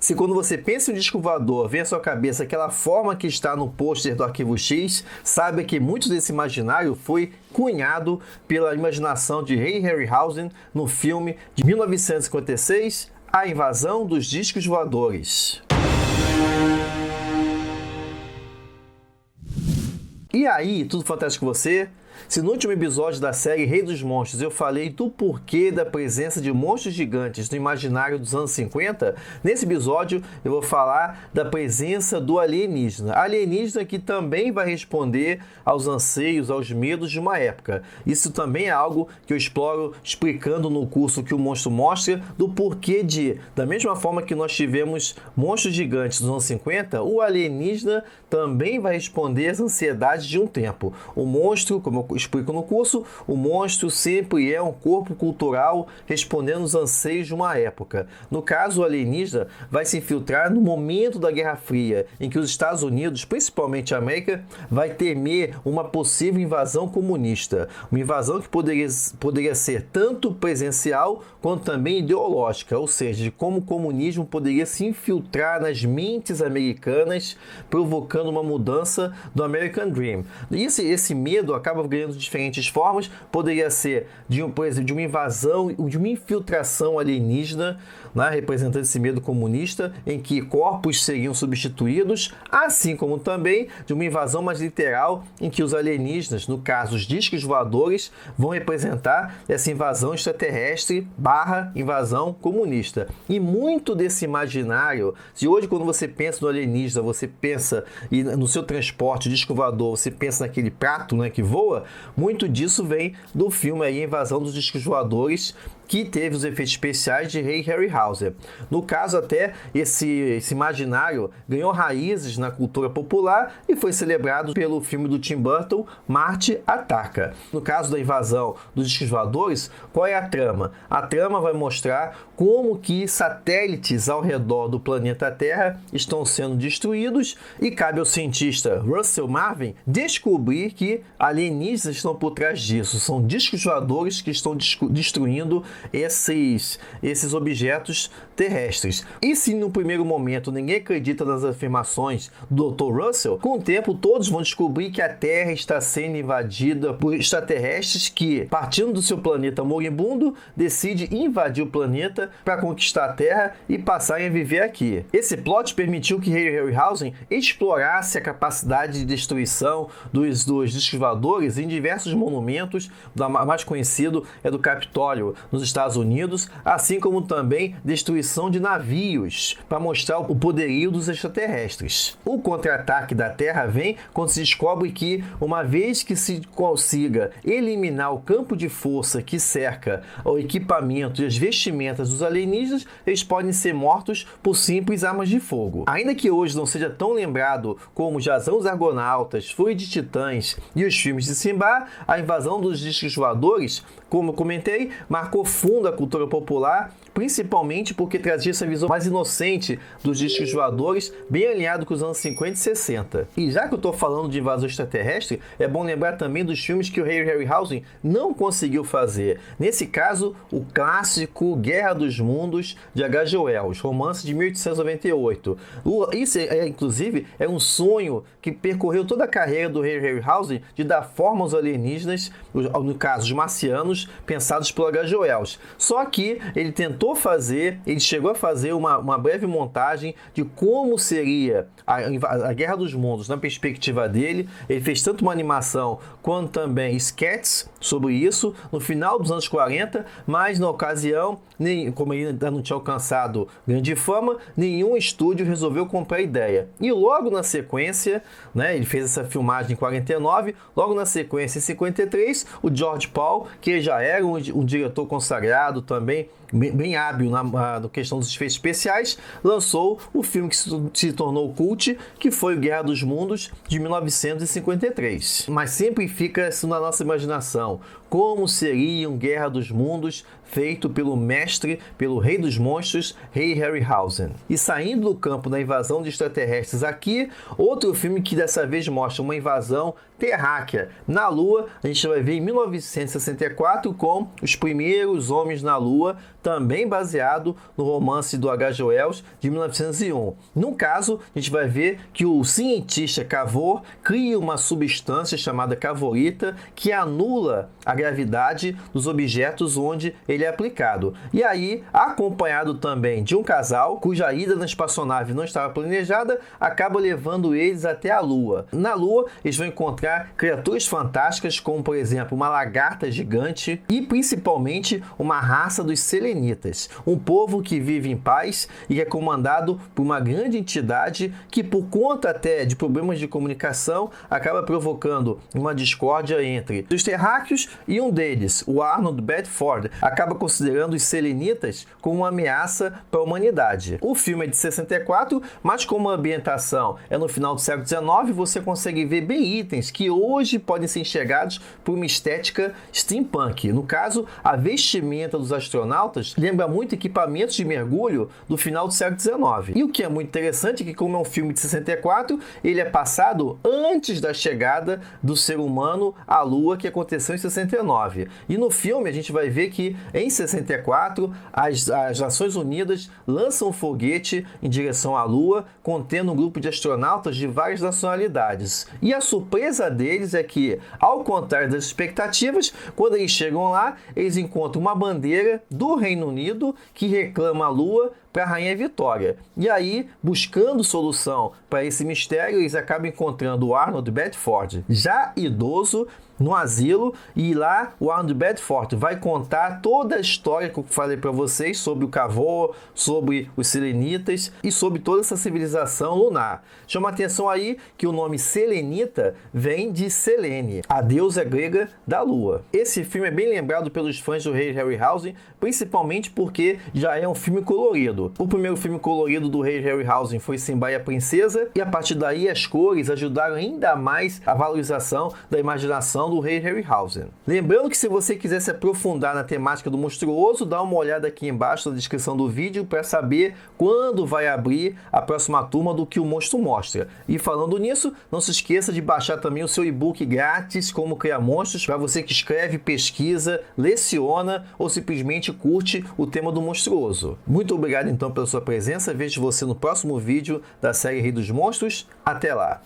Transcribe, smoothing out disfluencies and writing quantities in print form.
Se quando você pensa em um disco voador, vem à sua cabeça aquela forma que está no pôster do Arquivo X, saiba que muito desse imaginário foi cunhado pela imaginação de Ray Harryhausen no filme de 1956, A Invasão dos Discos Voadores. E aí, tudo fantástico com você? Se no último episódio da série Rei dos Monstros eu falei do porquê da presença de monstros gigantes no imaginário dos anos 50, nesse episódio eu vou falar da presença do alienígena. Alienígena que também vai responder aos anseios, aos medos de uma época. Isso também é algo que eu exploro explicando no curso que o Monstro Mostra, do porquê da mesma forma que nós tivemos monstros gigantes nos anos 50, o alienígena também vai responder às ansiedades de um tempo. O monstro, como eu explico no curso, o monstro sempre é um corpo cultural respondendo aos anseios de uma época. No caso, o alienígena vai se infiltrar no momento da Guerra Fria, em que os Estados Unidos, principalmente a América, vai temer uma possível invasão comunista. Uma invasão que poderia ser tanto presencial quanto também ideológica, ou seja, de como o comunismo poderia se infiltrar nas mentes americanas, provocando uma mudança do American Dream. E esse medo acaba ganhando diferentes formas, poderia ser por exemplo, de uma invasão, de uma infiltração alienígena, né, representando esse medo comunista, em que corpos seriam substituídos, assim como também de uma invasão mais literal, em que os alienígenas, no caso os discos voadores, vão representar essa invasão extraterrestre / invasão comunista. E muito desse imaginário, se hoje quando você pensa no alienígena, você pensa e no seu transporte, disco voador, você pensa naquele prato, né, que voa, muito disso vem do filme aí, Invasão dos Discos Voadores, que teve os efeitos especiais de Ray Harryhausen. No caso, até esse imaginário ganhou raízes na cultura popular e foi celebrado pelo filme do Tim Burton, Marte Ataca. No caso da invasão dos discos voadores, qual é a trama? A trama vai mostrar como que satélites ao redor do planeta Terra estão sendo destruídos e cabe ao cientista Russell Marvin descobrir que alienígenas estão por trás disso. São discos voadores que estão destruindo esses objetos terrestres. E se no primeiro momento ninguém acredita nas afirmações do Dr. Russell, com o tempo todos vão descobrir que a Terra está sendo invadida por extraterrestres que, partindo do seu planeta moribundo, decidem invadir o planeta para conquistar a Terra e passarem a viver aqui. Esse plot permitiu que Ray Harryhausen explorasse a capacidade de destruição dos discos voadores em diversos monumentos. O mais conhecido é do Capitólio, nos Estados Unidos, assim como também destruição de navios, para mostrar o poderio dos extraterrestres. O contra-ataque da Terra vem quando se descobre que, uma vez que se consiga eliminar o campo de força que cerca o equipamento e as vestimentas dos alienígenas, eles podem ser mortos por simples armas de fogo. Ainda que hoje não seja tão lembrado como Jasão dos Argonautas, Fúria de Titãs e os filmes de Simba, a invasão dos discos voadores, como eu comentei, marcou fundo a cultura popular, principalmente porque trazia essa visão mais inocente dos discos voadores, bem alinhado com os anos 50 e 60. E já que eu estou falando de invasão extraterrestre, é bom lembrar também dos filmes que o Ray Harryhausen não conseguiu fazer. Nesse caso, o clássico Guerra dos Mundos, de H.G. Wells, romance de 1898. Isso, inclusive, é um sonho que percorreu toda a carreira do Ray Harryhausen de dar forma aos alienígenas, no caso, os marcianos, pensados pelo H.G. Wells. Só que ele chegou a fazer uma breve montagem de como seria a Guerra dos Mundos na perspectiva dele. Ele fez tanto uma animação quanto também sketches sobre isso no final dos anos 40, mas na ocasião, como ele ainda não tinha alcançado grande fama, nenhum estúdio resolveu comprar a ideia. E logo na sequência, né, ele fez essa filmagem em 49, logo na sequência, em 53, o George Pal, que já era um diretor consagrado também, bem hábil na questão dos efeitos especiais, lançou o filme que se tornou cult, que foi o Guerra dos Mundos, de 1953. Mas sempre fica isso na nossa imaginação. como seria um Guerra dos Mundos feito pelo mestre, pelo rei dos monstros, Ray Harryhausen. E saindo do campo da invasão de extraterrestres aqui, outro filme que dessa vez mostra uma invasão terráquea na Lua, a gente vai ver em 1964 com Os Primeiros Homens na Lua, também baseado no romance do H.G. Wells de 1901. No caso, a gente vai ver que o cientista Cavor cria uma substância chamada cavorita que anula a gravidade dos objetos onde ele é aplicado. E aí, acompanhado também de um casal cuja ida na espaçonave não estava planejada, acaba levando eles até a Lua. Na Lua, eles vão encontrar criaturas fantásticas, como por exemplo uma lagarta gigante e principalmente uma raça dos selenitas, um povo que vive em paz e é comandado por uma grande entidade que, por conta até de problemas de comunicação, acaba provocando uma discórdia entre os terráqueos e um deles, o Arnold Bedford, acaba considerando os selenitas como uma ameaça para a humanidade. O filme é de 64, mas como a ambientação é no final do século XIX, você consegue ver bem itens que hoje podem ser enxergados por uma estética steampunk. No caso, a vestimenta dos astronautas lembra muito equipamentos de mergulho do final do século XIX. E o que é muito interessante é que, como é um filme de 64, ele é passado antes da chegada do ser humano à Lua, que aconteceu em 69. E no filme a gente vai ver que em 64 as Nações Unidas lançam um foguete em direção à Lua, contendo um grupo de astronautas de várias nacionalidades. E a surpresa deles é que, ao contrário das expectativas, quando eles chegam lá, eles encontram uma bandeira do Reino Unido que reclama a Lua para a Rainha Vitória. E aí, buscando solução para esse mistério, eles acabam encontrando o Arnold Bedford, já idoso, no asilo, e lá o Arnold Bedford vai contar toda a história que eu falei para vocês sobre o Cavor, sobre os selenitas e sobre toda essa civilização lunar. Chama a atenção aí que o nome selenita vem de Selene, a deusa grega da lua. Esse filme é bem lembrado pelos fãs do Ray Harryhausen, principalmente porque já é um filme colorido. O primeiro filme colorido do Ray Harryhausen foi Simba e a Princesa, e a partir daí as cores ajudaram ainda mais a valorização da imaginação do Ray Harryhausen. Lembrando que se você quiser se aprofundar na temática do monstruoso, dá uma olhada aqui embaixo na descrição do vídeo para saber quando vai abrir a próxima turma do Que o Monstro Mostra. E falando nisso, não se esqueça de baixar também o seu e-book grátis Como Criar Monstros, para você que escreve, pesquisa, leciona ou simplesmente curte o tema do monstruoso. Muito obrigado então pela sua presença, vejo você no próximo vídeo da série Rei dos Monstros. Até lá!